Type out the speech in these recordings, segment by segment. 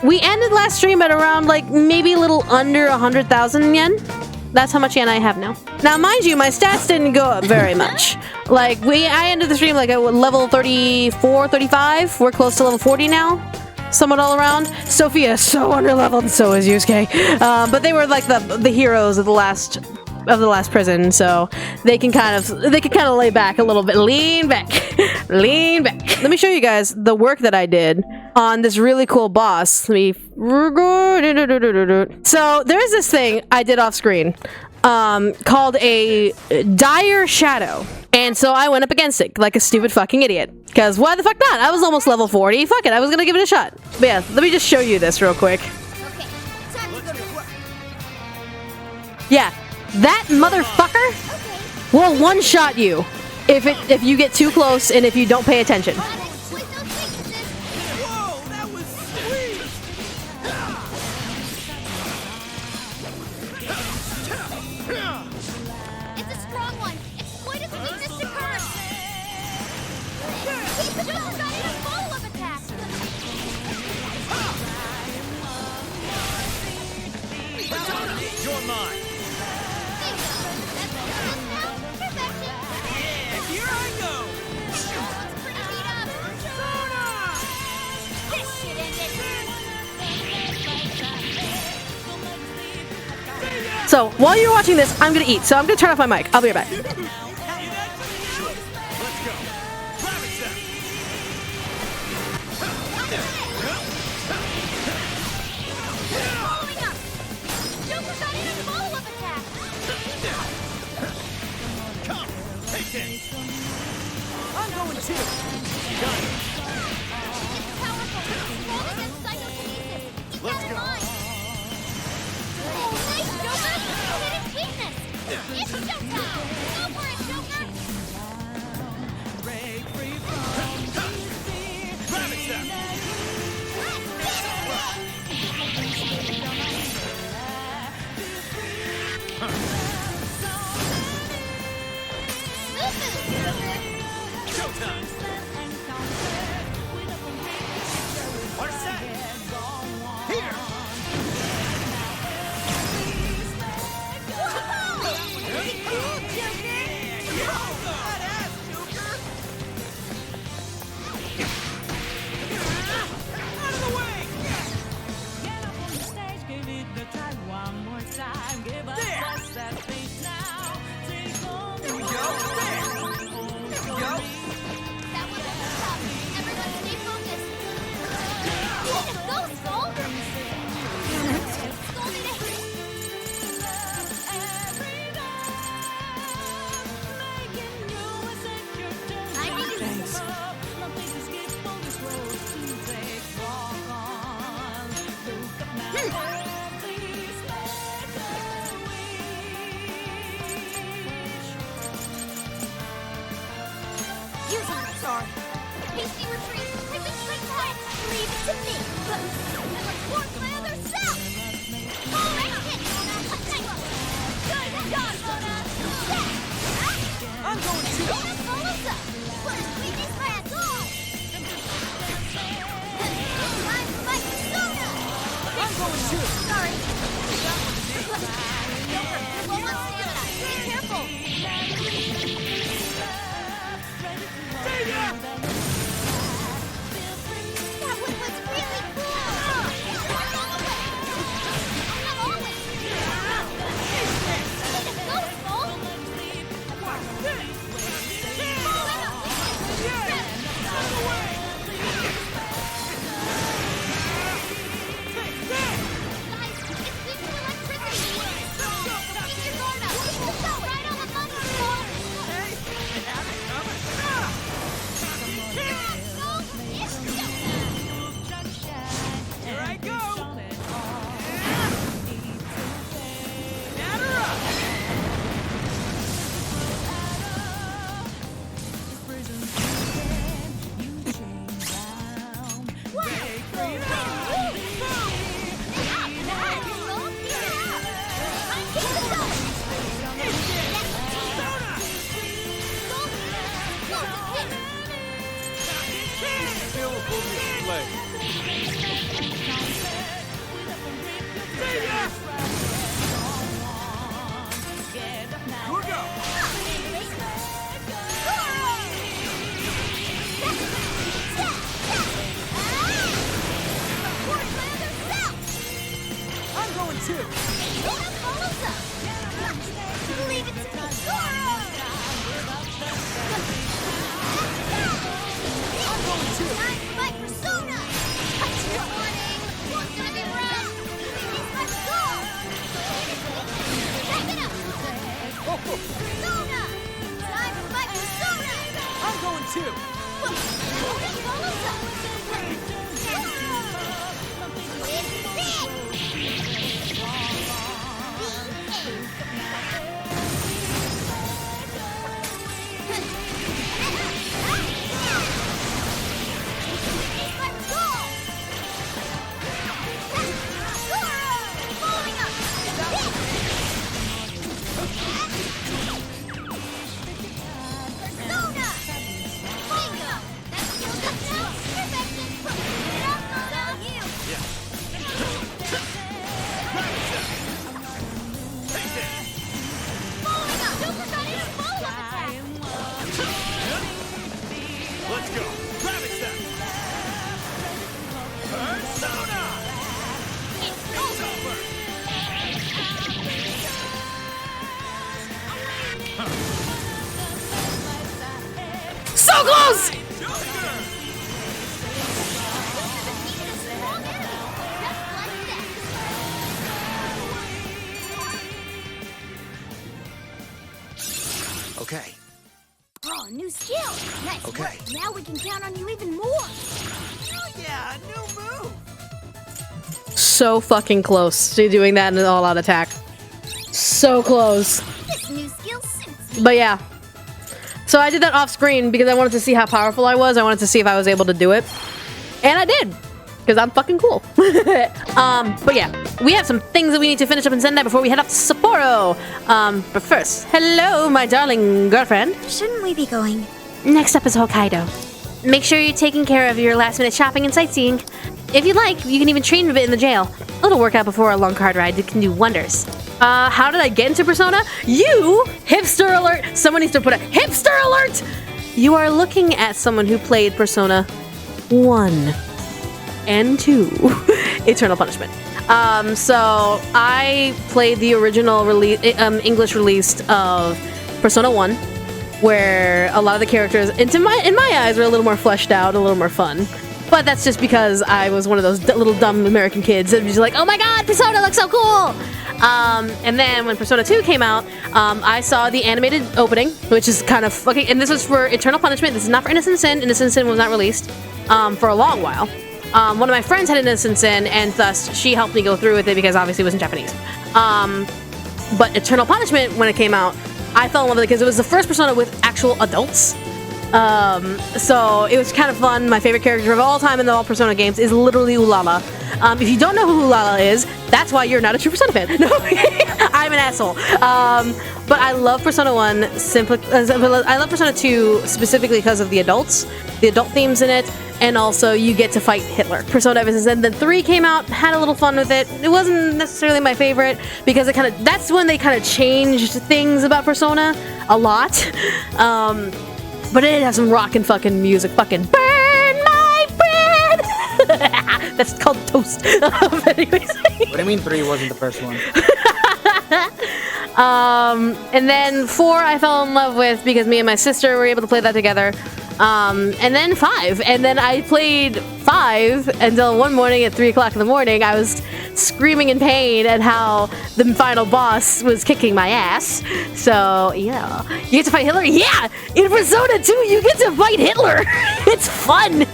we ended last stream at around like maybe a little under 100,000 yen. That's how much yen I have now. Now, mind you, my stats didn't go up very much. Like, I ended the stream like at level 34, 35. We're close to level 40 now. Somewhat all around. Sophia is so underleveled, and so is Yusuke. But they were like the heroes of the last prison, so they can kind of lay back a little bit. Lean back. Lean back. Let me show you guys the work that I did on this really cool boss. Let me... So there's this thing I did off screen called a dire shadow. And so I went up against it like a stupid fucking idiot. Because why the fuck not? I was almost level 40. Fuck it, I was gonna give it a shot. But yeah, let me just show you this real quick. Okay, time to go to work. Yeah, that motherfucker will one-shot you if you get too close and if you don't pay attention. Whoa, that was sweet! It's a strong one. Exploit its weakness to curse. Keep the ball got in a follow-up attack. You're mine. Yeah, here I go. This shit ended. So while you're watching this, I'm gonna eat. So I'm gonna turn off my mic. I'll be right back. Let's go. Rabbit step. Following up. Joker got in a follow-up attack. Come, take it. I'm going too. Got it. It's powerful. Strong against psychokinesis. Keep Let's that in go. mind. Oh, nice, Joker. You hit its weakness. It's showtime. Go for it, Joker. Rabbit step. Showtime. What's that? Here. That was tough. Everyone stay focused. Way to go, Skull! Skull need a hit. I need it. Using it, sorry. Hasty retreat. Creeping straight ahead. Leave it to me. Report my other self. All right, hit. Good job, Mona. I'm going too. Mona follows up. Put his weakness past all. I'm Mike Sona. I'm going too. Sorry. Joker, you're low on stamina. Be careful. That one was really cool! I'm on the way! I'm always! Way to go, Skull! too. Persona follows up. Leave it to me. Zoro! I'm going too. Time for my persona! Warning! One's gonna be rough! It's my goal! Check it out! Persona! Time for my persona! I'm going too. Persona follows up! Let's go. Rabbit step. Persona! It's over. So close! Okay. Oh, new skill! Nice Okay. work. Now we can count on you even more. Oh yeah, new move. So fucking close to doing that in an all-out attack. So close. This new skill suits me. But yeah. So I did that off screen because I wanted to see how powerful I was. I wanted to see if I was able to do it. And I did. Because I'm fucking cool. But yeah. We have some things that we need to finish up in Sendai before we head off to Sapporo. But first, hello, my darling girlfriend. Shouldn't we be going? Next up is Hokkaido. Make sure you're taking care of your last-minute shopping and sightseeing. If you'd like, you can even train a bit in the jail. A little workout before a long card ride can do wonders. How did I get into Persona? You! Hipster alert! Someone needs to put a hipster alert! You are looking at someone who played Persona 1 and 2. Eternal Punishment. So I played the original English release of Persona 1, where a lot of the characters, in my eyes, were a little more fleshed out, a little more fun. But that's just because I was one of those little dumb American kids that was just like, oh my god, Persona looks so cool! And then when Persona 2 came out, I saw the animated opening, which is kind of fucking, and this was for Eternal Punishment. This is not for Innocent Sin. Innocent Sin was not released for a long while. One of my friends had Innocent Sin, and thus she helped me go through with it because obviously it was in Japanese. But Eternal Punishment, when it came out, I fell in love with it because it was the first Persona with actual adults. So it was kind of fun. My favorite character of all time in all Persona games is literally Ulala. If you don't know who Ulala is, that's why you're not a true Persona fan. No, I'm an asshole. But I love Persona 1 I love Persona 2 specifically because of the adult themes in it, and also you get to fight Hitler. Persona ever since then 3 came out, had a little fun with it. It wasn't necessarily my favorite because that's when they kind of changed things about Persona a lot. But it has some rockin' fucking music. Fucking burn my bread! That's called Toast. But anyways. What do you mean 3 wasn't the first one? And then 4 I fell in love with because me and my sister were able to play that together. And then 5. And then I played 5 until one morning at 3 o'clock in the morning. I was screaming in pain at how the final boss was kicking my ass. So, yeah. You get to fight Hitler? Yeah! In Persona 2, you get to fight Hitler! It's fun!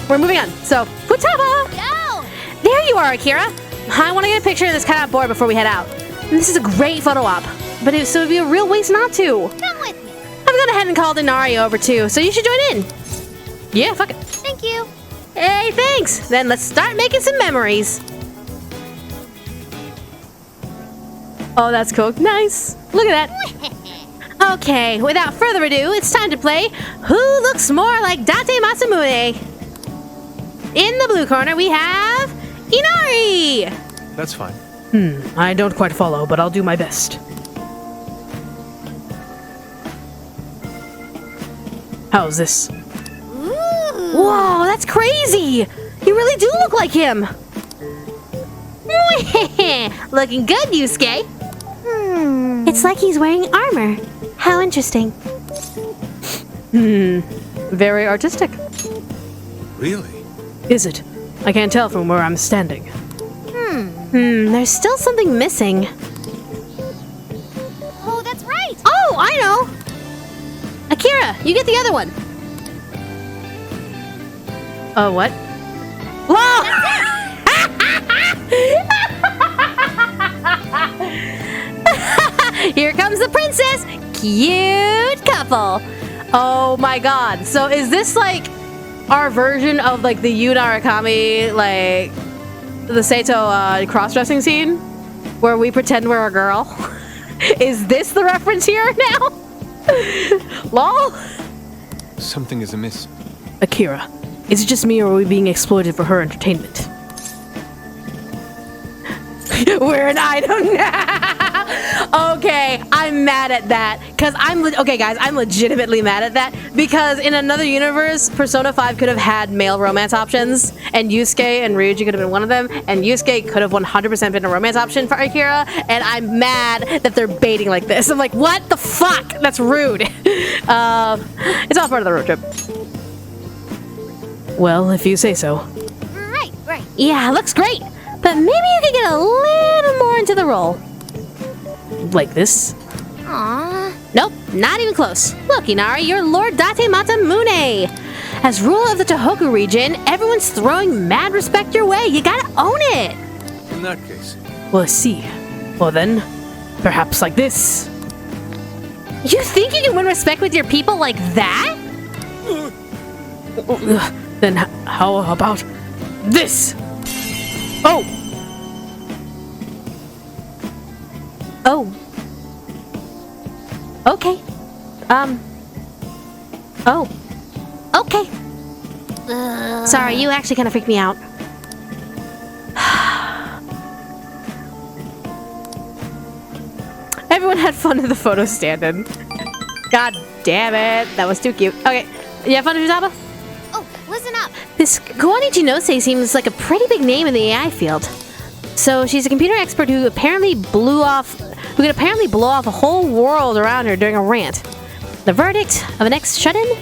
We're moving on. So, Futaba! Go! There you are, Akira. I want to get a picture of this cat board before we head out. And this is a great photo op. But it would be a real waste not to. Come with me. I've gone ahead and called Inari over too, so you should join in. Yeah, fuck it. Thank you. Hey, thanks. Then let's start making some memories. Oh, that's cool. Nice. Look at that. Okay, without further ado, it's time to play Who Looks More Like Date Masamune? In the blue corner, we have Inari. That's fine. I don't quite follow, but I'll do my best. How's this? Ooh. Whoa, that's crazy! You really do look like him! Looking good, Yusuke. It's like he's wearing armor. How interesting. Very artistic. Really? Is it? I can't tell from where I'm standing. There's still something missing. Oh, that's right. Oh, I know! Akira, you get the other one. Oh, what? Whoa! Here comes the princess! Cute couple! Oh my god. So is this like our version of like the Yu Narakami, like the Seito cross-dressing scene? Where we pretend we're a girl? Is this the reference here now? Lol? Something is amiss. Akira, is it just me or are we being exploited for her entertainment? We're an item now. Okay, I'm mad at that. Okay, guys, I'm legitimately mad at that. Because in another universe, Persona 5 could have had male romance options. And Yusuke and Ryuji could have been one of them. And Yusuke could have 100% been a romance option for Akira. And I'm mad that they're baiting like this. I'm like, what the fuck? That's rude. It's all part of the road trip. Well, if you say so. Right. Yeah, looks great. But maybe you could get a little more into the role. Like this? Aww. Nope, not even close. Look, Inari, you're Lord Date Masamune. As ruler of the Tohoku region, everyone's throwing mad respect your way. You gotta own it. In that case. Well, I see. Well then, perhaps like this. You think you can win respect with your people like that? Then how about this? Oh! Oh. Okay. Oh. Okay. Sorry, you actually kind of freaked me out. Everyone had fun in the photo stand-in. God damn it. That was too cute. Okay. You have fun, Fusaba? Oh, listen up. This Kawani Jinose seems like a pretty big name in the AI field. So she's a computer expert who could apparently blow off a whole world around her during a rant. The verdict of an ex-shut-in?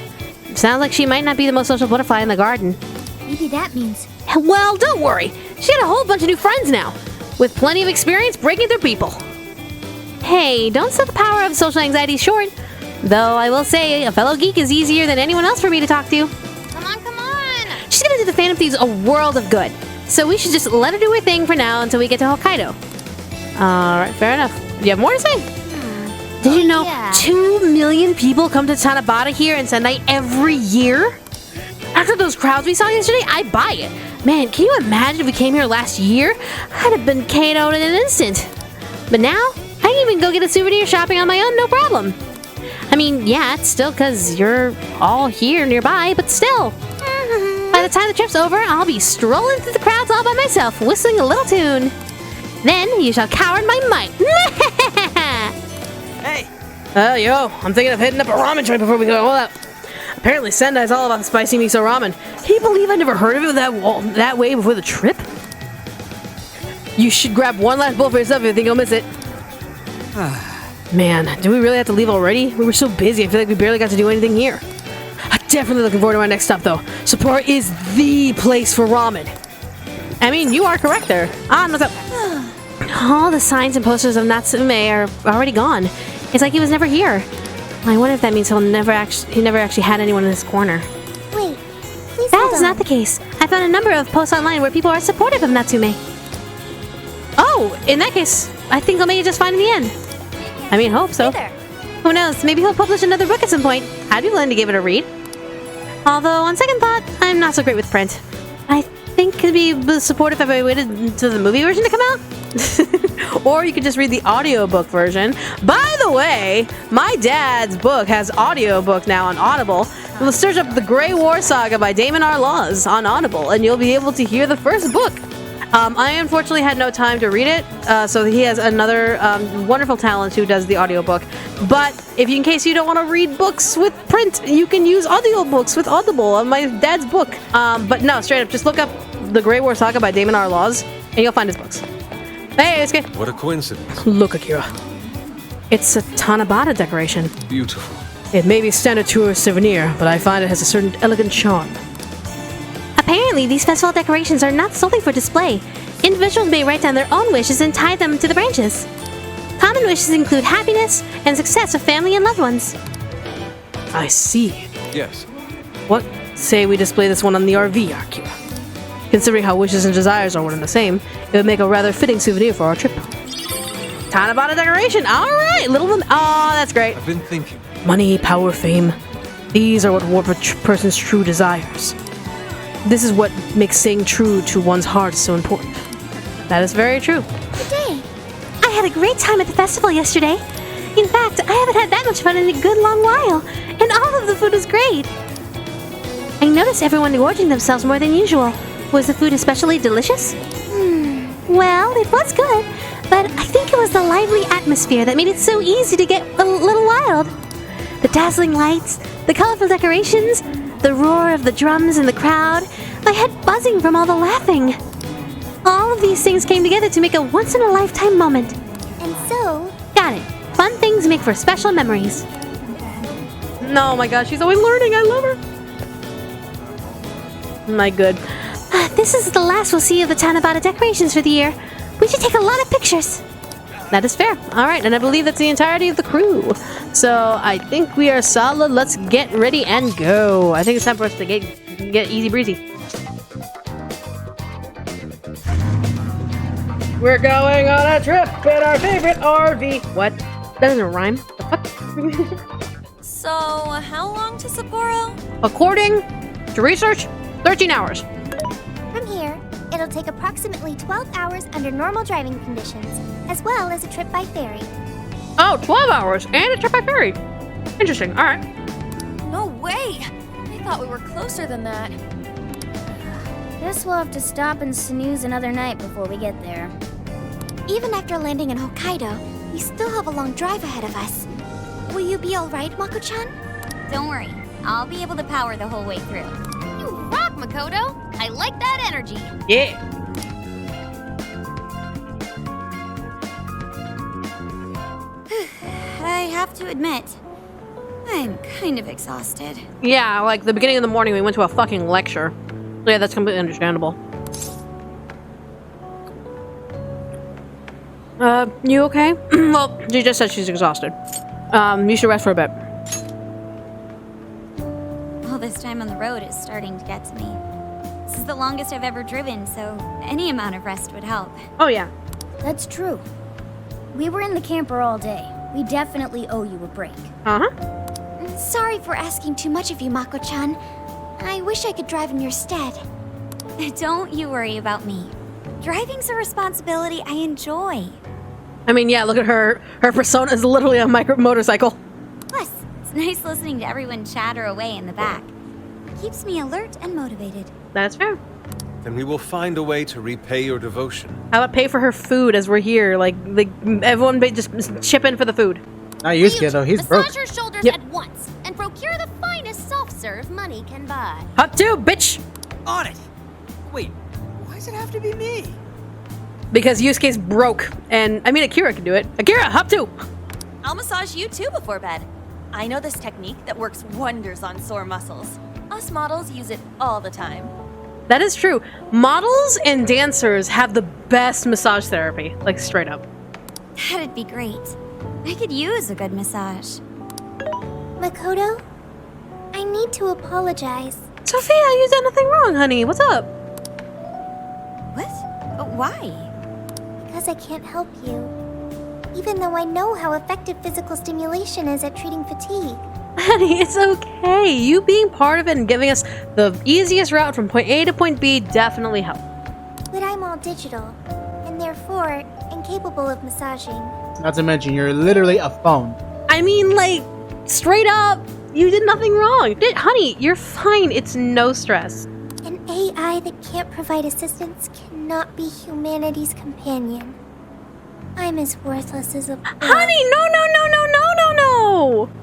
Sounds like she might not be the most social butterfly in the garden. Maybe that means... Well, don't worry. She got a whole bunch of new friends now, with plenty of experience breaking through people. Hey, don't sell the power of social anxiety short. Though I will say, a fellow geek is easier than anyone else for me to talk to. Come on. She's gonna do the Phantom Thieves a world of good. So we should just let her do her thing for now until we get to Hokkaido. Alright, fair enough. You have more to say? Did you know yeah. 2 million people come to Tanabata here in Sendai every year? After those crowds we saw yesterday, I'd buy it. Man, can you imagine if we came here last year? I'd have been KO'd in an instant. But now, I can even go get a souvenir shopping on my own, no problem. I mean, yeah, it's still because you're all here nearby, but still. By the time the trip's over, I'll be strolling through the crowds all by myself, whistling a little tune. Then you shall cower in my might. Hey! Oh, yo, I'm thinking of hitting up a ramen joint before we go all out. Apparently Sendai's all about spicy miso ramen. Can you believe I never heard of it that way before the trip? You should grab one last bowl for yourself if you think you'll miss it. Man, do we really have to leave already? We were so busy, I feel like we barely got to do anything here. I'm definitely looking forward to our next stop, though. Sapporo is the place for ramen. I mean, you are correct there. What's up? All the signs and posters of Natsume are already gone. It's like he was never here. I wonder if that means he never actually had anyone in his corner. Wait, please That hold is on. not the case. I found a number of posts online where people are supportive of Natsume. Oh, in that case, I think I'll make it just fine in the end. I mean, hope so. Hey there. Who knows? Maybe he'll publish another book at some point. I'd be willing to give it a read. Although, on second thought, I'm not so great with print. I think it'd be supportive if I waited until the movie version to come out. Or you could just read the audiobook version. By the way, my dad's book has audiobook now on Audible. We'll search up The Grey War Saga by Damon R. Laws on Audible, and you'll be able to hear the first book. I unfortunately had no time to read it, so he has another wonderful talent who does the audiobook. But in case you don't want to read books with print, you can use audiobooks with Audible on my dad's book. But no, straight up, just look up The Grey War Saga by Damon R. Laws, and you'll find his books. Hey, Yusuke. What a coincidence. Look, Akira. It's a Tanabata decoration. Beautiful. It may be standard tourist souvenir, but I find it has a certain elegant charm. Apparently, these festival decorations are not solely for display. Individuals may write down their own wishes and tie them to the branches. Common wishes include happiness and success of family and loved ones. I see. Yes. What say we display this one on the RV, Akira? Considering how wishes and desires are one and the same, it would make a rather fitting souvenir for our trip. Tanabata decoration! Alright! Little one. Oh, that's great. I've been thinking. Money, power, fame. These are what warp a person's true desires. This is what makes staying true to one's heart so important. That is very true. Good day. I had a great time at the festival yesterday. In fact, I haven't had that much fun in a good long while, and all of the food was great. I noticed everyone gorging themselves more than usual. Was the food especially delicious? Well, it was good, but I think it was the lively atmosphere that made it so easy to get a little wild. The dazzling lights, the colorful decorations, the roar of the drums in the crowd, my head buzzing from all the laughing. All of these things came together to make a once-in-a-lifetime moment. And so... Got it. Fun things make for special memories. No, my gosh, she's always learning. I love her. My good. This is the last we'll see of the Tanabata decorations for the year. We should take a lot of pictures. That is fair. All right, and I believe that's the entirety of the crew. So I think we are solid. Let's get ready and go. I think it's time for us to get easy breezy. We're going on a trip in our favorite RV. What? That doesn't rhyme. The fuck? So, how long to Sapporo? According to research, 13 hours. From here, it'll take approximately 12 hours under normal driving conditions, as well as a trip by ferry. Oh, 12 hours and a trip by ferry. Interesting. All right. No way! I thought we were closer than that. Guess we'll have to stop and snooze another night before we get there. Even after landing in Hokkaido, we still have a long drive ahead of us. Will you be alright, Mako-chan? Don't worry, I'll be able to power the whole way through. You rock, Makoto! I like that energy! Yeah. I have to admit, I'm kind of exhausted. Yeah, like the beginning of the morning, we went to a fucking lecture. Yeah, that's completely understandable. You okay? Well, she just said she's exhausted. You should rest for a bit. All this time on the road is starting to get to me. This is the longest I've ever driven, so any amount of rest would help. Oh, yeah. That's true. We were in the camper all day. We definitely owe you a break. Uh-huh. Sorry for asking too much of you, Mako-chan. I wish I could drive in your stead. Don't you worry about me. Driving's a responsibility I enjoy. I mean, yeah, look at her. Her persona is literally a motorcycle. Plus, it's nice listening to everyone chatter away in the back. Keeps me alert and motivated. That's fair. Then we will find a way to repay your devotion. How about pay for her food as we're here? Like everyone just chip in for the food. Not Yusuke though, he's broke. Massage your shoulders Yep. at once and procure the finest soft-serve money can buy. Hop to, bitch! On it! Wait, why does it have to be me? Because Yusuke's broke, and I mean Akira can do it. Akira, hop to! I'll massage you too before bed. I know this technique that works wonders on sore muscles. Us models use it all the time. That is true. Models and dancers have the best massage therapy, like straight up. That'd be great. I could use a good massage. Makoto, I need to apologize. Sophia, you did nothing wrong, honey. What's up? What? Why? Because I can't help you. Even though I know how effective physical stimulation is at treating fatigue. Honey, it's okay. You being part of it and giving us the easiest route from point A to point B definitely helped. But I'm all digital, and therefore incapable of massaging. Not to mention, you're literally a phone. I mean, like, straight up, you did nothing wrong. Honey, you're fine. It's no stress. An AI that can't provide assistance cannot be humanity's companion. I'm as worthless as a boy. Honey, no.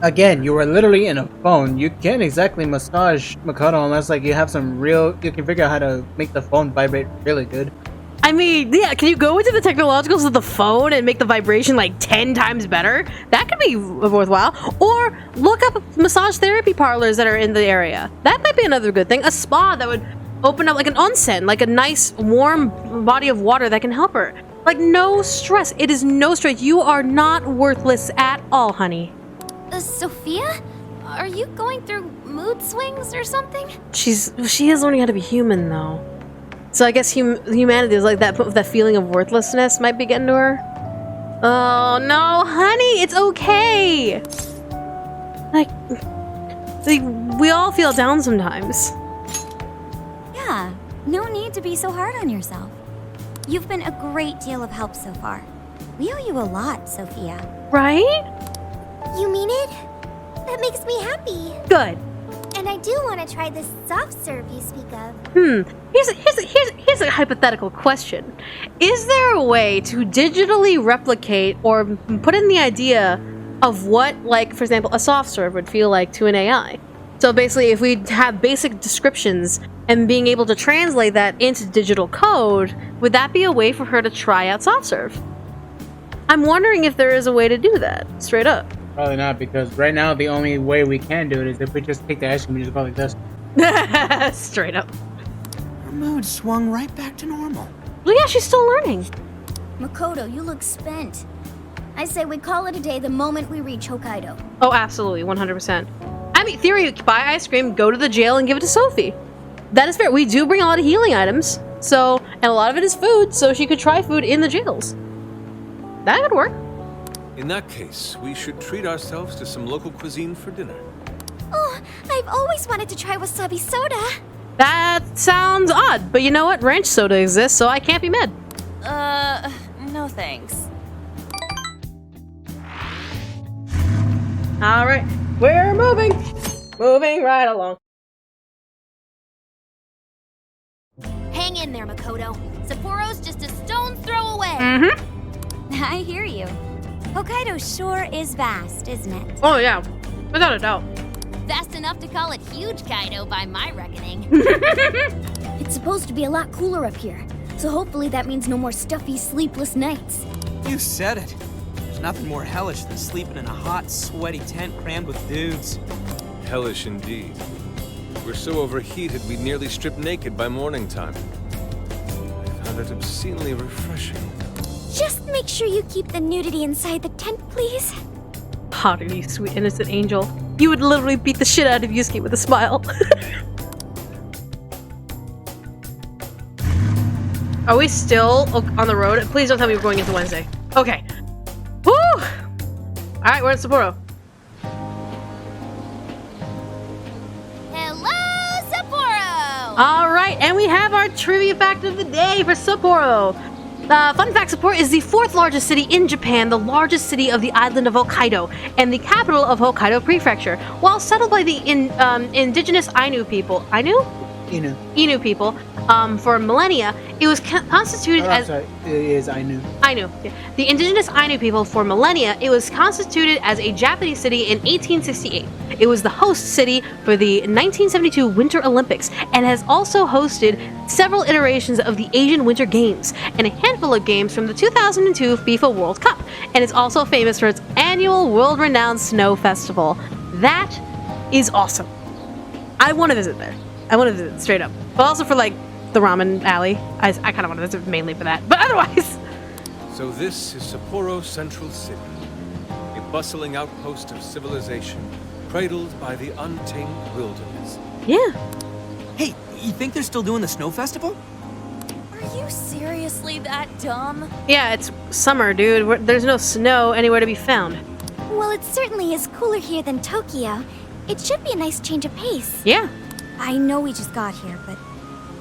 Again, you were literally in a phone. You can't exactly massage Makoto unless like you have some real. You can figure out how to make the phone vibrate really good. I mean, yeah, can you go into the technologicals of the phone and make the vibration like 10 times better? That could be worthwhile. Or look up massage therapy parlors that are in the area. That might be another good thing. A spa that would open up like an onsen, like a nice warm body of water that can help her. Like no stress. It is no stress. You are not worthless at all, honey. Sophia? Are you going through mood swings or something? She is learning how to be human though. So I guess humanity is like that feeling of worthlessness might be getting to her. Oh no, honey, it's okay. Like we all feel down sometimes. Yeah, no need to be so hard on yourself. You've been a great deal of help so far. We owe you a lot, Sophia. Right? You mean it? That makes me happy. Good. And I do want to try this soft serve you speak of. Here's a hypothetical question. Is there a way to digitally replicate or put in the idea of what, like, for example, a soft serve would feel like to an AI? So basically, if we have basic descriptions and being able to translate that into digital code, would that be a way for her to try out soft serve? I'm wondering if there is a way to do that, straight up. Probably not, because right now the only way we can do it is if we just take the ice cream and just go like this. Straight up. Her mood swung right back to normal. Well, yeah, she's still learning. Makoto, you look spent. I say we call it a day the moment we reach Hokkaido. Oh, absolutely, 100%. I mean, theory, buy ice cream, go to the jail, and give it to Sophie. That is fair. We do bring a lot of healing items, so, and a lot of it is food, so she could try food in the jails. That could work. In that case, we should treat ourselves to some local cuisine for dinner. Oh, I've always wanted to try wasabi soda. That sounds odd, but you know what? Ranch soda exists, so I can't be mad. No thanks. All right, we're moving. Moving right along. Hang in there, Makoto. Sapporo's just a stone's throw away. Mm-hmm. I hear you. Hokkaido sure is vast, isn't it? Oh, yeah. Without a doubt. Vast enough to call it huge Kaido by my reckoning. It's supposed to be a lot cooler up here, so hopefully that means no more stuffy, sleepless nights. You said it. There's nothing more hellish than sleeping in a hot, sweaty tent crammed with dudes. Hellish indeed. We're so overheated we nearly strip naked by morning time. I found it obscenely refreshing. Just make sure you keep the nudity inside the tent, please. Potter, you sweet innocent angel. You would literally beat the shit out of Yusuke with a smile. Are we still on the road? Please don't tell me we're going into Wednesday. Okay. Woo! Alright, we're in Sapporo. Hello, Sapporo! Alright, and we have our trivia fact of the day for Sapporo. Fun fact, Sapporo is the 4th largest city in Japan, the largest city of the island of Hokkaido, and the capital of Hokkaido Prefecture. While settled by the indigenous Ainu people, Inu people, for millennia, it was constituted as... Sorry, it is Ainu. Ainu. Yeah. The indigenous Ainu people for millennia, it was constituted as a Japanese city in 1868. It was the host city for the 1972 Winter Olympics and has also hosted several iterations of the Asian Winter Games and a handful of games from the 2002 FIFA World Cup, and it's also famous for its annual world-renowned snow festival. That is awesome. I want to visit there. I want to visit straight up, but also for like the ramen alley. I kind of want to visit mainly for that, but otherwise. So this is Sapporo Central City, a bustling outpost of civilization, cradled by the untamed wilderness. Yeah. Hey, you think they're still doing the snow festival? Are you seriously that dumb? Yeah, it's summer, dude. There's no snow anywhere to be found. Well, it certainly is cooler here than Tokyo. It should be a nice change of pace. Yeah. I know we just got here, but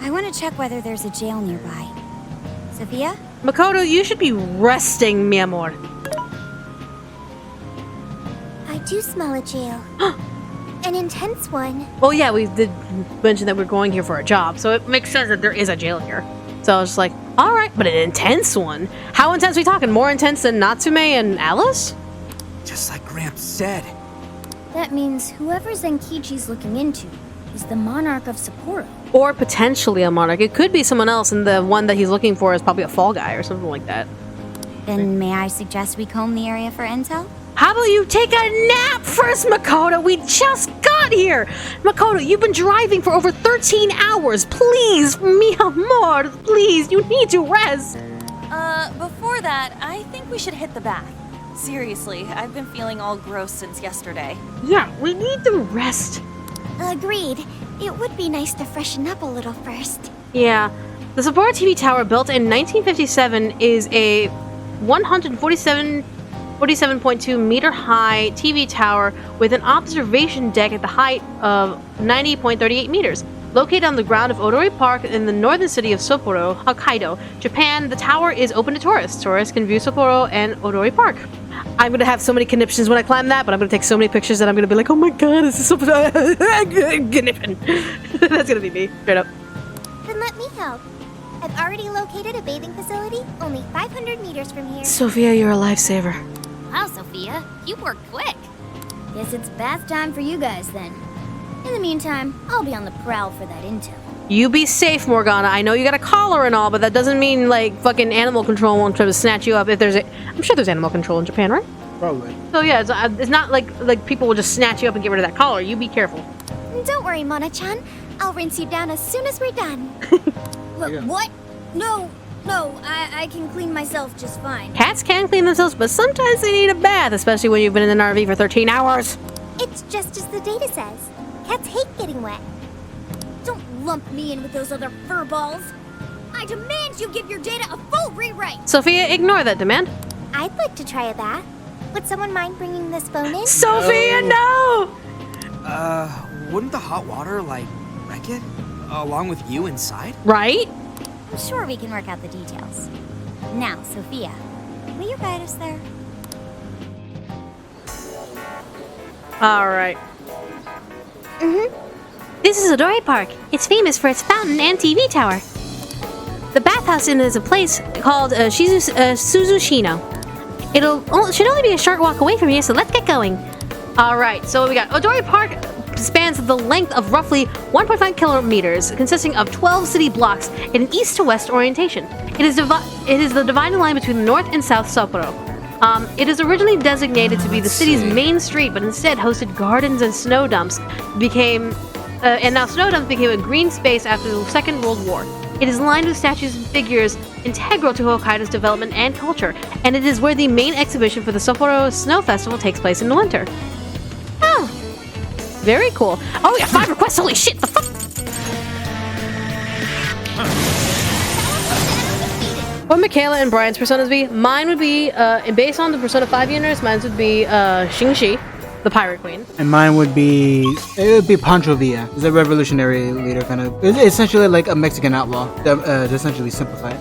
I want to check whether there's a jail nearby. Sophia? Makoto, you should be resting, mi amor. I do smell a jail. An intense one. Well, yeah, we did mention that we're going here for a job, so it makes sense that there is a jail here. So I was just like, all right, but an intense one? How intense are we talking? More intense than Natsume and Alice? Just like Gramps said. That means whoever Zenkichi's looking into is the Monarch of Sapporo. Or potentially a Monarch. It could be someone else, and the one that he's looking for is probably a fall guy or something like that. Then may I suggest we comb the area for intel? How about you take a nap first, Makoto? We just got here! Makoto, you've been driving for over 13 hours. Please, mi amor, please, you need to rest. Before that, I think we should hit the bath. Seriously, I've been feeling all gross since yesterday. Yeah, we need to rest. Agreed. It would be nice to freshen up a little first. Yeah. The Sapporo TV tower, built in 1957, is a 147.2 meter high TV tower with an observation deck at the height of 90.38 meters. Located on the ground of Odori Park in the northern city of Sapporo, Hokkaido, Japan, the tower is open to tourists. Tourists can view Sapporo and Odori Park. I'm gonna have so many conniptions when I climb that, but I'm gonna take so many pictures that I'm gonna be like, oh my god, this is so conniption. That's gonna be me, straight up. Then let me help. I've already located a bathing facility only 500 meters from here. Sophia, you're a lifesaver. Wow, Sophia, you worked quick. Guess it's bath time for you guys then. In the meantime, I'll be on the prowl for that intel. You be safe, Morgana. I know you got a collar and all, but that doesn't mean like fucking animal control won't try to snatch you up. If there's I'm sure there's animal control in Japan, right? Probably. So yeah, it's not like people will just snatch you up and get rid of that collar. You be careful. Don't worry, Mona-chan. I'll rinse you down as soon as we're done. What? No, I can clean myself just fine. Cats can clean themselves, but sometimes they need a bath, especially when you've been in an RV for 13 hours. It's just as the data says. Cats hate getting wet. Don't lump me in with those other furballs. I demand you give your data a full rewrite. Sophia, ignore that demand. I'd like to try a bath. Would someone mind bringing this phone in? Sophia, no! Wouldn't the hot water, like, wreck it? Along with you inside? Right? I'm sure we can work out the details. Now, Sophia, will you guide us there? All right. This is Odori Park. It's famous for its fountain and TV tower. The bathhouse in is a place called Suzushino. It should only be a short walk away from here, so let's get going. All right. So what we got? Odori Park spans the length of roughly 1.5 kilometers, consisting of 12 city blocks in an east to west orientation. It is the dividing line between North and South Sapporo. It is originally designated to be the city's main street, but instead hosted gardens and snow dumps. And now snow dumps became a green space after the Second World War. It is lined with statues and figures integral to Hokkaido's development and culture, and it is where the main exhibition for the Sapporo Snow Festival takes place in the winter. Oh, very cool. Oh, we got 5 requests. Holy shit! The fuck. What Michaela and Bryan's personas be? Mine would be, based on the Persona 5 universe, mine would be Xingxi, the Pirate Queen. And mine would be Pancho Villa. He's a revolutionary leader, kind of. It's essentially like a Mexican outlaw. To essentially simplify it.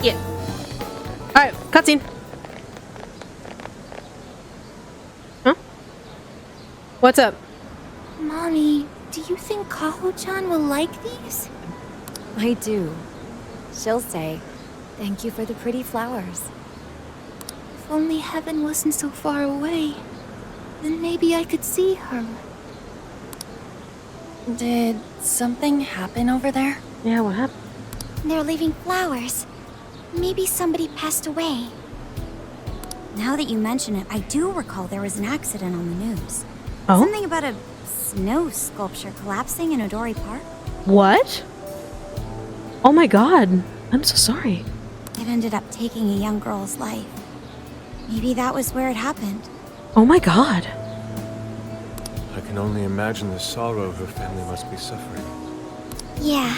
Yeah. All right, cutscene. Huh? What's up? Mommy, do you think Kaho-chan will like these? I do. She'll say, "Thank you for the pretty flowers." If only heaven wasn't so far away, then maybe I could see her. Did something happen over there? Yeah, what happened? They're leaving flowers. Maybe somebody passed away. Now that you mention it, I do recall there was an accident on the news. Oh? Something about a snow sculpture collapsing in Odori Park. What? Oh my god. I'm so sorry. It ended up taking a young girl's life. Maybe that was where it happened. Oh my god. I can only imagine the sorrow her family must be suffering. Yeah.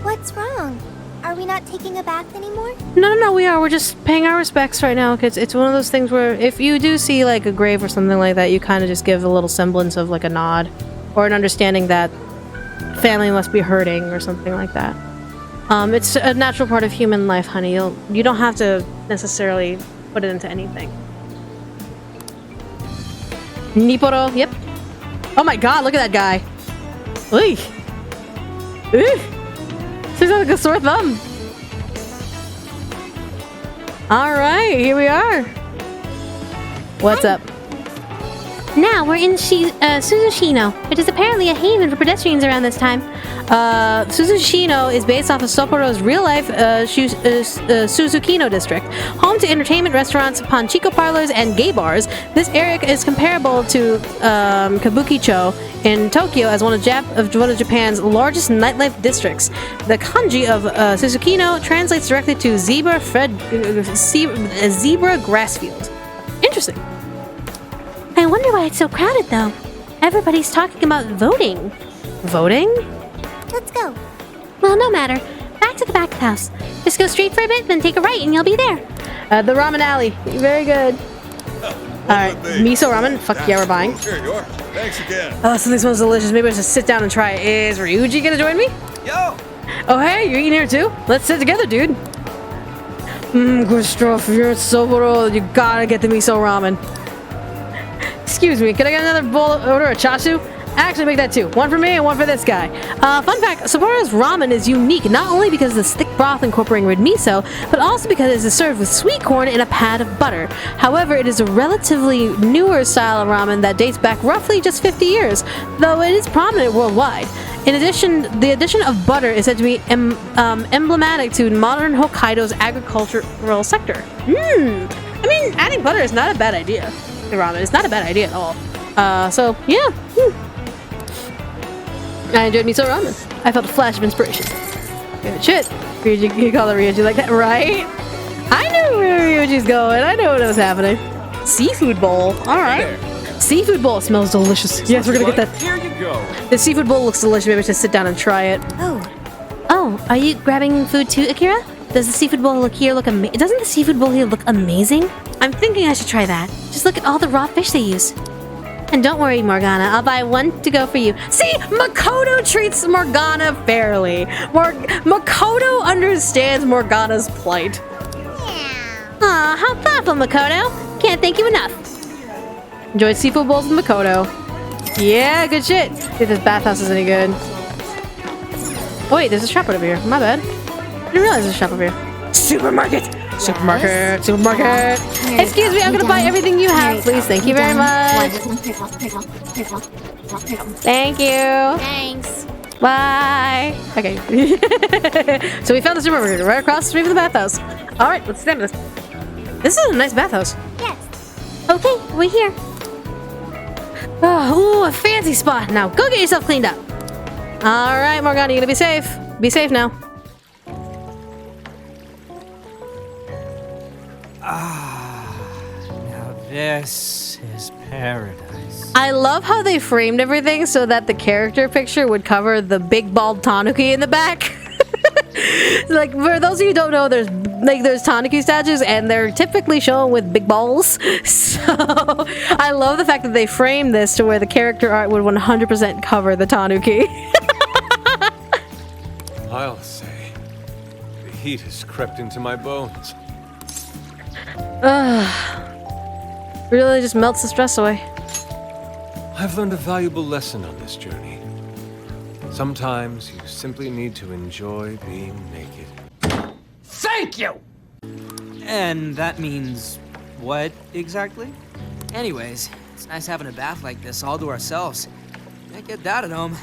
What's wrong? Are we not taking a bath anymore? No, we are. We're just paying our respects right now, because it's one of those things where if you do see like a grave or something like that, you kind of just give a little semblance of like a nod or an understanding that family must be hurting or something like that. It's a natural part of human life, honey. You don't have to necessarily put it into anything. Nipporo, yep. Oh my god, look at that guy. Oy. Ooh. She's got like a sore thumb. Alright, here we are. What's up? Now we're in Suzushino, which is apparently a haven for pedestrians around this time. Suzushino is based off of Sapporo's real-life Suzukino district, home to entertainment restaurants, panchiko parlors, and gay bars. This area is comparable to Kabukicho in Tokyo as one of Japan's largest nightlife districts. The kanji of Suzukino translates directly to zebra grass field. Interesting. I wonder why it's so crowded, though. Everybody's talking about voting. Voting? Let's go. Well, no matter. Back to the back of the house. Just go straight for a bit, then take a right, and you'll be there. The ramen alley. Very good. Alright, miso ramen. Fuck yeah, we're buying. Here you are. Thanks again. Oh, something smells delicious. Maybe I should sit down and try it. Is Ryuji gonna join me? Yo! Oh, hey, you're eating here too? Let's sit together, dude. Good stuff. If you're in Sapporo, you gotta get the miso ramen. Excuse me, can I get another order of chasu? Actually, make that two. One for me and one for this guy. Fun fact, Sapporo's ramen is unique not only because of the thick broth incorporating red miso, but also because it is served with sweet corn in a pad of butter. However, it is a relatively newer style of ramen that dates back roughly just 50 years, though it is prominent worldwide. In addition, the addition of butter is said to be emblematic to modern Hokkaido's agricultural sector. I mean, adding butter is not a bad idea. The ramen is not a bad idea at all. So, yeah. I enjoyed miso ramen. I felt a flash of inspiration. Good shit. Ryuji, you call it Ryuji like that, right? I knew where Ryuji's going. I knew what was happening. Seafood bowl. Alright. Seafood bowl smells delicious. Yes, we're gonna get that. Here you go. The seafood bowl looks delicious. Maybe I should sit down and try it. Oh, are you grabbing food too, Akira? Does the seafood bowl look amazing? Doesn't the seafood bowl here look amazing? I'm thinking I should try that. Just look at all the raw fish they use. And don't worry, Morgana. I'll buy one to go for you. See, Makoto treats Morgana fairly. Makoto understands Morgana's plight. Aw, how thoughtful, Makoto. Can't thank you enough. Enjoy seafood bowls with Makoto. Yeah, good shit. See if this bathhouse is any good. Oh wait, there's a shop over here. My bad. I didn't realize there's a shop over here. Supermarket! Supermarket! Supermarket! Excuse me, I'm gonna buy everything you have, please. Thank you very much. Thank you. Thanks. Bye. Okay. So we found the supermarket right across the street from the bathhouse. Alright, let's stand this. This is a nice bathhouse. Yes. Okay, we're here. Oh, ooh, a fancy spot. Now go get yourself cleaned up. Alright, Morgana, you gonna be safe. Be safe now. Now this is paradise. I love how they framed everything so that the character picture would cover the big bald tanuki in the back. Like, for those of you who don't know, there's tanuki statues and they're typically shown with big balls. So I love the fact that they framed this to where the character art would 100% cover the tanuki. I'll say, the heat has crept into my bones. Really just melts the stress away. I've learned a valuable lesson on this journey. Sometimes you simply need to enjoy being naked. Thank you! And that means what exactly? Anyways, it's nice having a bath like this all to ourselves. Can't get that at home.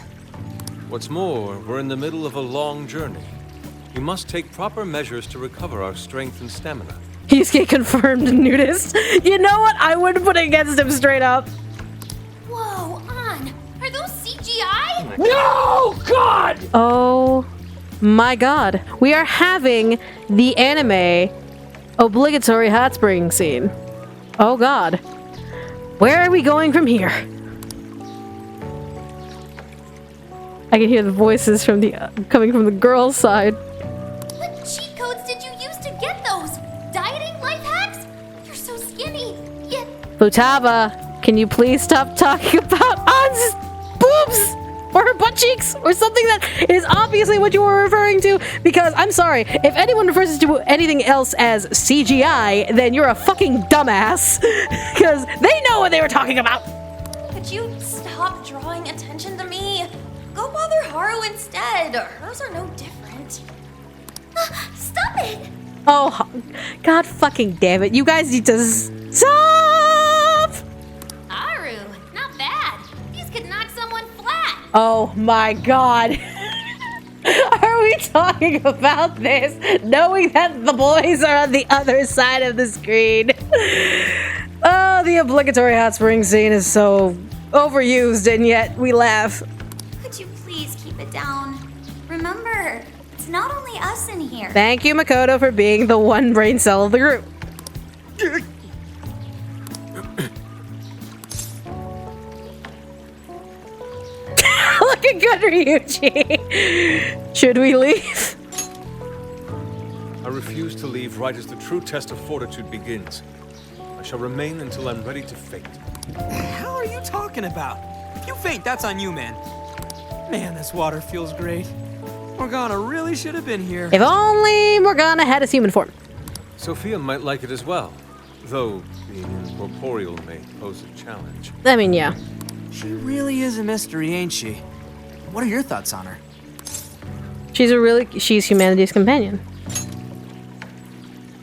What's more, we're in the middle of a long journey. We must take proper measures to recover our strength and stamina. He's a confirmed nudist. You know what? I wouldn't put it against him straight up. Whoa, On! Are those CGI? No! God! Oh my god. We are having the anime obligatory hot spring scene. Oh god. Where are we going from here? I can hear the voices from coming from the girls' side. What cheat codes did you use to get those? Dieting life hacks? You're so skinny, yet... Futaba, can you please stop talking about An's boobs? Or her butt cheeks? Or something that is obviously what you were referring to? Because, I'm sorry, if anyone refers to anything else as CGI, then you're a fucking dumbass. Because they know what they were talking about. Could you stop drawing attention to me? Go bother Haru instead. Hers are no different. Stop it! Oh, god fucking damn it. You guys need to stop! Haru, Oh my god. Are we talking about this? Knowing that the boys are on the other side of the screen. Oh, the obligatory hot spring scene is so overused, and yet we laugh. Could you please keep it down? Remember, it's not only us in here. Thank you, Makoto, for being the one brain cell of the group. Looking good, Ryuji. Should we leave? I refuse to leave right as the true test of fortitude begins. I shall remain until I'm ready to faint. The hell are you talking about? If you faint, that's on you, man. Man, this water feels great. Morgana really should have been here. If only Morgana had his human form. Sophia might like it as well, though being incorporeal may pose a challenge. I mean, yeah. She really is a mystery, ain't she? What are your thoughts on her? She's humanity's companion.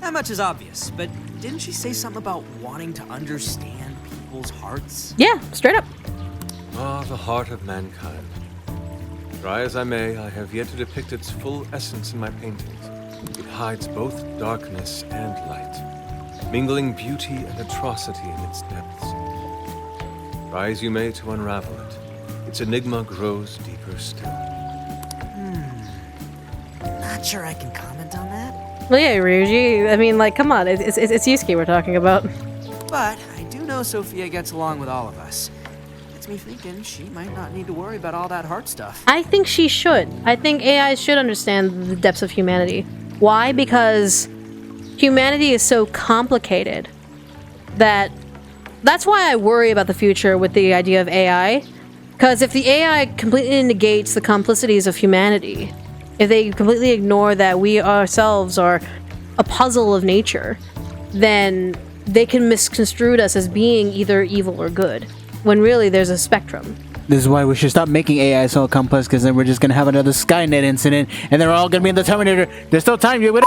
That much is obvious, but didn't she say something about wanting to understand people's hearts? Yeah, straight up. Ah, the heart of mankind. Try as I may, I have yet to depict its full essence in my paintings. It hides both darkness and light, mingling beauty and atrocity in its depths. Try as you may to unravel it, its enigma grows deeper still. Not sure I can comment on that. Well, yeah, Ryuji. I mean, like, come on. It's Yusuke we're talking about. But I do know Sophia gets along with all of us. Gets me thinking she might not need to worry about all that heart stuff. I think she should. I think AI should understand the depths of humanity. Why? Because humanity is so complicated that's why I worry about the future with the idea of AI. Because if the AI completely negates the complicities of humanity, if they completely ignore that we ourselves are a puzzle of nature, then they can misconstrue us as being either evil or good, when really there's a spectrum. This is why we should stop making AI so complex, because then we're just gonna have another Skynet incident, and they're all gonna be in the Terminator. There's still time. You would.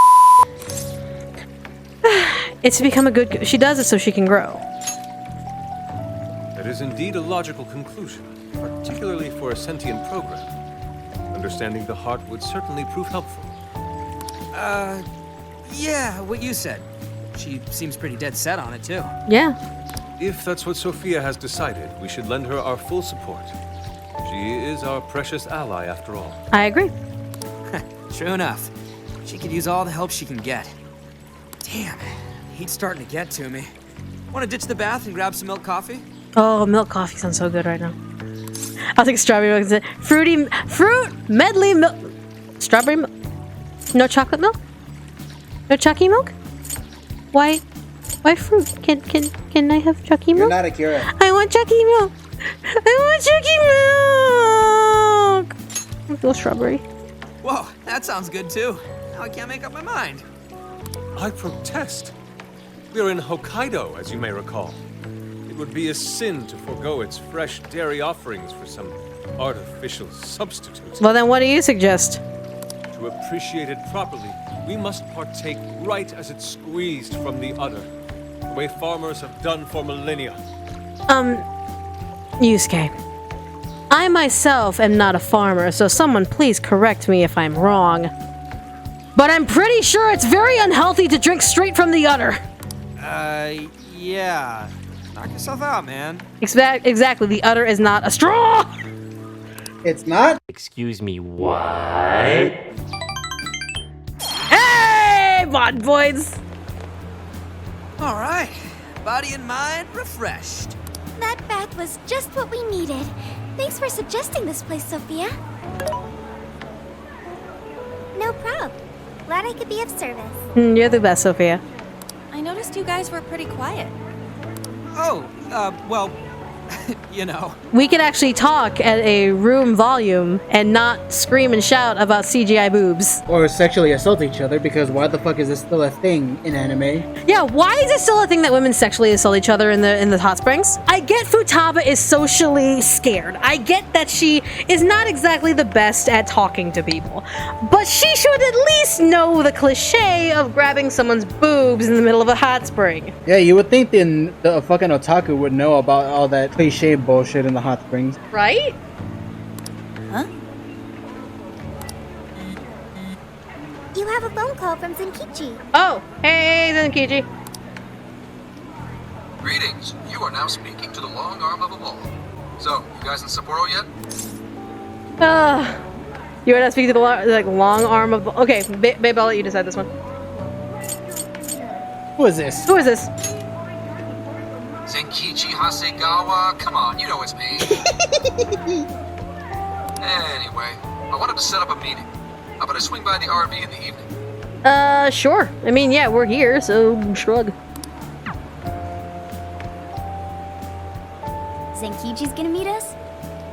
It's to become a good. She does it so she can grow. That is indeed a logical conclusion, particularly for a sentient program. Understanding the heart would certainly prove helpful. Yeah, what you said. She seems pretty dead set on it, too. Yeah. If that's what Sophia has decided, we should lend her our full support. She is our precious ally, after all. I agree. True enough. She could use all the help she can get. Damn, heat's starting to get to me. Want to ditch the bath and grab some milk coffee? Oh, milk coffee sounds so good right now. I'll take strawberry milk instead. Fruit medley milk. Strawberry milk. No chocolate milk? No Chucky milk? Why fruit? Can I have Chucky milk? You're not Akira. I want Chucky milk. I want Chucky milk. No strawberry. Whoa, that sounds good too. Now I can't make up my mind. I protest. We are in Hokkaido, as you may recall. It would be a sin to forego its fresh dairy offerings for some artificial substitute. Well, then what do you suggest? To appreciate it properly, we must partake right as it's squeezed from the udder, the way farmers have done for millennia. Yusuke. I myself am not a farmer, so someone please correct me if I'm wrong. But I'm pretty sure it's very unhealthy to drink straight from the udder. Yeah. Knock yourself out, man. Exactly, the udder is not a straw! It's not. Excuse me, what? Hey, mod boys! All right. Body and mind refreshed. That bath was just what we needed. Thanks for suggesting this place, Sophia. No prob. Glad I could be of service. You're the best, Sophia. I noticed you guys were pretty quiet. Oh, well, you know. We could actually talk at a room volume and not scream and shout about CGI boobs. Or sexually assault each other, because why the fuck is this still a thing in anime? Yeah, why is it still a thing that women sexually assault each other in the hot springs? I get Futaba is socially scared. I get that she is not exactly the best at talking to people. But she should at least know the cliche of grabbing someone's boobs in the middle of a hot spring. Yeah, you would think the fucking otaku would know about all that cliche bullshit in the hot springs. Right? You have a phone call from Zenkichi. Oh, hey, Zenkichi. Greetings. You are now speaking to the long arm of them all. So, you guys in Sapporo yet? You are not speaking to the long arm of. Okay, babe, I'll let you decide this one. Who is this? Who is this? Zenkichi Hasegawa? Come on, you know it's me. Anyway, I wanted to set up a meeting. How about I swing by the RV in the evening? Sure. I mean, yeah, we're here, so shrug. Zenkichi's gonna meet us?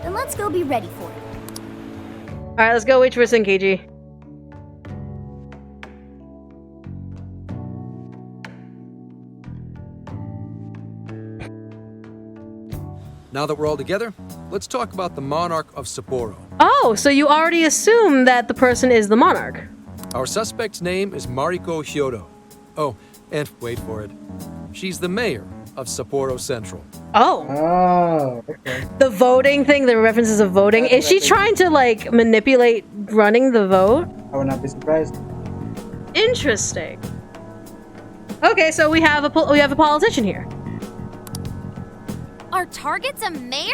Then let's go be ready for it. Alright, let's go wait for Zenkichi. Now that we're all together, let's talk about the Monarch of Sapporo. Oh, so you already assume that the person is the monarch. Our suspect's name is Mariko Hyodo. Oh, and wait for it. She's the mayor of Sapporo Central. Oh. Oh, okay. The voting thing, the references of voting. Is she trying to, like, manipulate running the vote? I would not be surprised. Interesting. Okay, so we have a politician here. Our target's a mayor?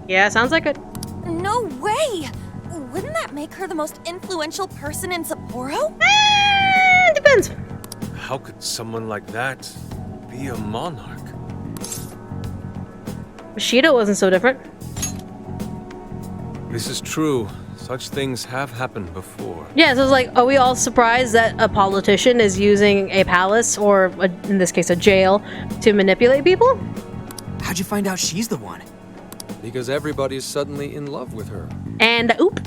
Yeah, sounds like it. No way! Wouldn't that make her the most influential person in Sapporo? Depends. How could someone like that be a monarch? Bushido wasn't so different. This is true. Such things have happened before. Yeah, so it's like, are we all surprised that a politician is using a palace, or in this case a jail, to manipulate people? How'd you find out she's the one? Because everybody's suddenly in love with her. And oop.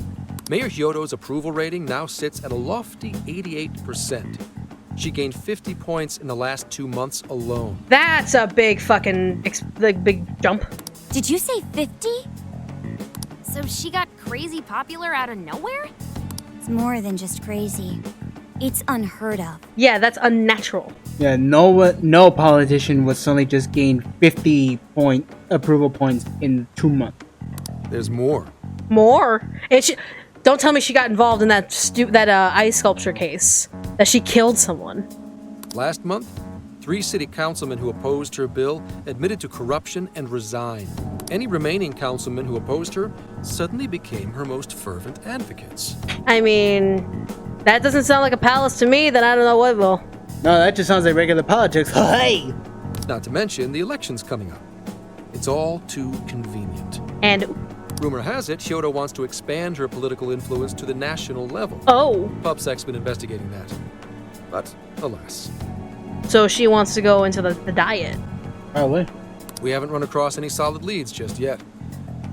Mayor Hyodo's approval rating now sits at a lofty 88%. She gained 50 points in the last 2 months alone. That's a big fucking, big jump. Did you say 50? So she got crazy popular out of nowhere? It's more than just crazy. It's unheard of. Yeah, that's unnatural. Yeah, no politician would suddenly just gain 50 approval points in 2 months. There's more. More? Don't tell me she got involved in that ice sculpture case. That she killed someone. Last month, 3 city councilmen who opposed her bill admitted to corruption and resigned. Any remaining councilmen who opposed her suddenly became her most fervent advocates. I mean, that doesn't sound like a palace to me, then I don't know what will. No, that just sounds like regular politics. Hey! Not to mention the elections coming up. It's all too convenient. And rumor has it, Hyodo wants to expand her political influence to the national level. oh, PubSec's been investigating that. But, alas. so she wants to go into the diet. Probably. We haven't run across any solid leads just yet.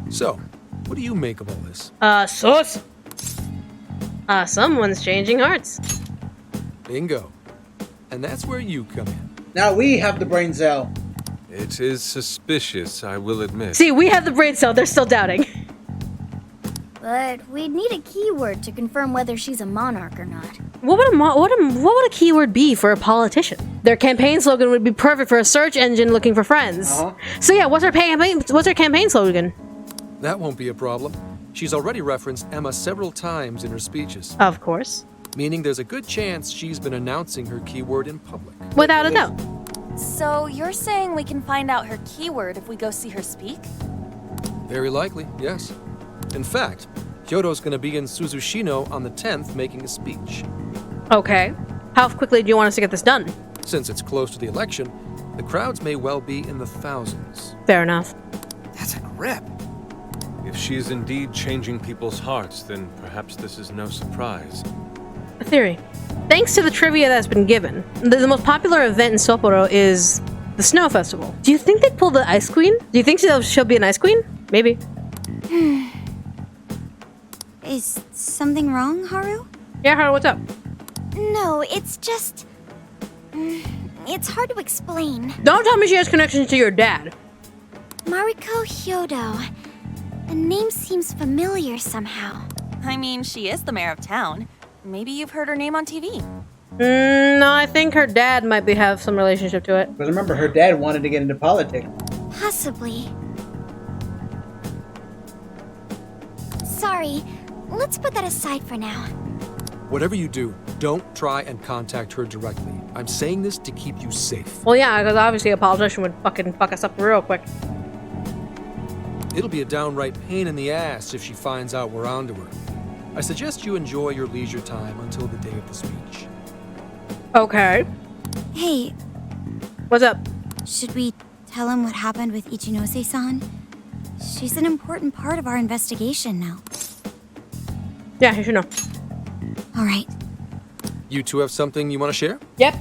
So, what do you make of all this? Sauce. Someone's changing hearts. Bingo. And that's where you come in. Now we have the brain cell. It is suspicious, I will admit. See, we have the brain cell. They're still doubting. But we'd need a keyword to confirm whether she's a monarch or not. What would a keyword be for a politician? Their campaign slogan would be perfect for a search engine looking for friends. So yeah, what's her campaign slogan? That won't be a problem. She's already referenced Emma several times in her speeches. Of course. Meaning there's a good chance she's been announcing her keyword in public. Without a doubt. So you're saying we can find out her keyword if we go see her speak? Very likely, yes. In fact, Hyodo's going to be in Suzushino on the 10th making a speech. Okay. How quickly do you want us to get this done? Since it's close to the election, the crowds may well be in the thousands. Fair enough. That's a grip. If she is indeed changing people's hearts, then perhaps this is no surprise. A theory. Thanks to the trivia that's been given, the most popular event in Sapporo is the Snow Festival. Do you think they pull the Ice Queen? Do you think she'll be an Ice Queen? Maybe. Is something wrong, Haru? Yeah, Haru, what's up? No, it's just... it's hard to explain. Don't tell me she has connections to your dad. Mariko Hyodo. The name seems familiar somehow. I mean, she is the mayor of town. Maybe you've heard her name on TV. No, I think her dad might have some relationship to it. Because remember, her dad wanted to get into politics. Possibly. Sorry, let's put that aside for now. Whatever you do, don't try and contact her directly. I'm saying this to keep you safe. Well, yeah, because obviously a politician would fucking fuck us up real quick. It'll be a downright pain in the ass if she finds out we're onto her. I suggest you enjoy your leisure time until the day of the speech. Okay. Hey, What's up? should we tell him what happened with Ichinose-san? She's an important part of our investigation now. Yeah, you should know. All right. You two have something you want to share? Yep.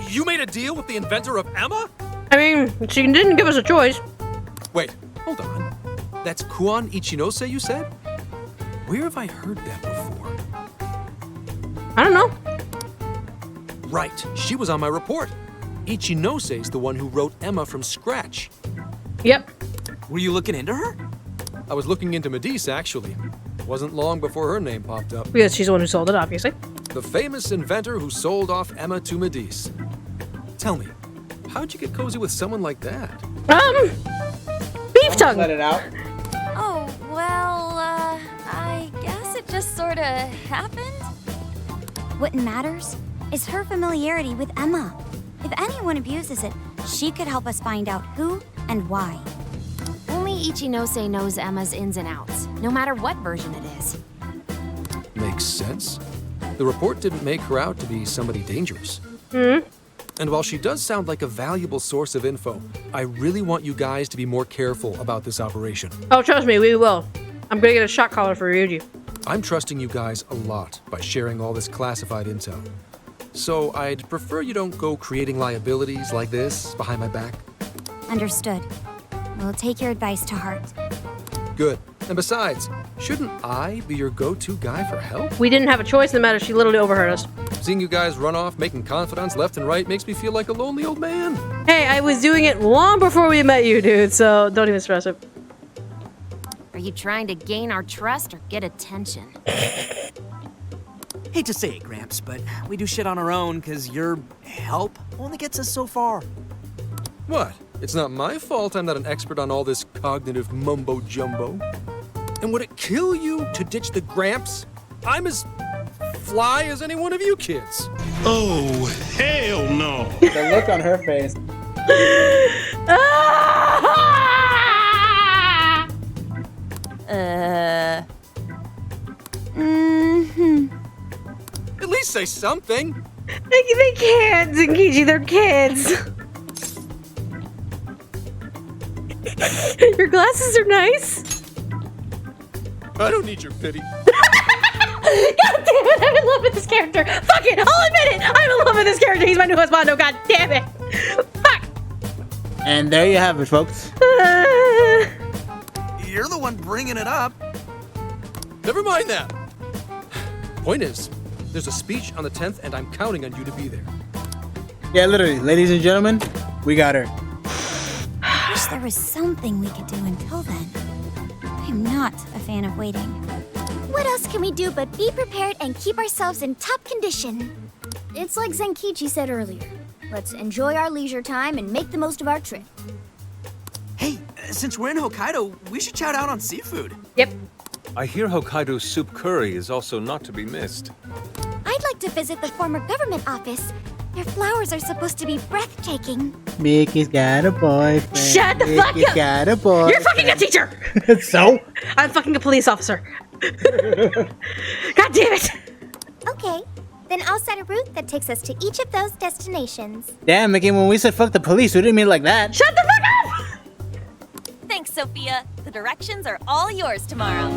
You made a deal with the inventor of Emma? I mean, she didn't give us a choice. Wait, hold on. That's Kuon Ichinose, you said? Where have I heard that before? I don't know. Right, she was on my report. Ichinose's the one who wrote Emma from scratch. Yep. Were you looking into her? I was looking into Medice, actually. Wasn't long before her name popped up. Because she's the one who sold it, obviously. The famous inventor who sold off Emma to Medice. Tell me, how'd you get cozy with someone like that? Beef tongue. Let it out. Oh, well, I guess it just sorta happened. What matters is her familiarity with Emma. If anyone abuses it, she could help us find out who and why. Only Ichinose knows Emma's ins and outs, no matter what version it is. Makes sense. The report didn't make her out to be somebody dangerous. And while she does sound like a valuable source of info, I really want you guys to be more careful about this operation. Oh, trust me, we will. I'm gonna get a shot collar for Ryuji. I'm trusting you guys a lot by sharing all this classified intel. So I'd prefer you don't go creating liabilities like this behind my back. Understood. We'll take your advice to heart. Good. And besides, shouldn't I be your go-to guy for help? We didn't have a choice in the matter. She literally overheard us. Seeing you guys run off making confidants left and right makes me feel like a lonely old man. Hey, I was doing it long before we met you, dude, so don't even stress it. Are you trying to gain our trust or get attention? Hate to say it, Gramps, but we do shit on our own because your help only gets us so far. What? It's not my fault I'm not an expert on all this cognitive mumbo-jumbo. And would it kill you to ditch the Gramps? I'm as fly as any one of you kids. Oh, hell no. The look on her face. At least say something. They can't, Zenkichi, they're kids. Your glasses are nice. I don't need your pity. God damn it, I'm in love with this character. Fuck it, I'll admit it. I'm in love with this character. He's my new husband. Oh, god damn it. Fuck. And there you have it, folks. You're the one bringing it up. Never mind that. Point is, there's a speech on the 10th and I'm counting on you to be there. Yeah, literally, ladies and gentlemen, we got her. Wish there was something we could do until then. I'm not a fan of waiting. What else can we do but be prepared and keep ourselves in top condition? It's like Zenkichi said earlier. Let's enjoy our leisure time and make the most of our trip. Hey, since we're in Hokkaido, we should shout out on seafood. Yep. I hear Hokkaido's soup curry is also not to be missed. I'd like to visit the former government office. Their flowers are supposed to be breathtaking. Mickey's got a boyfriend. Shut the fuck Mickey's up. got a boyfriend. You're fucking a teacher. So? I'm fucking a police officer. God damn it. Okay, then I'll set a route that takes us to each of those destinations. Damn, Mickey, when we said fuck the police, we didn't mean it like that. Shut the fuck up. Thanks, Sophia. The directions are all yours tomorrow.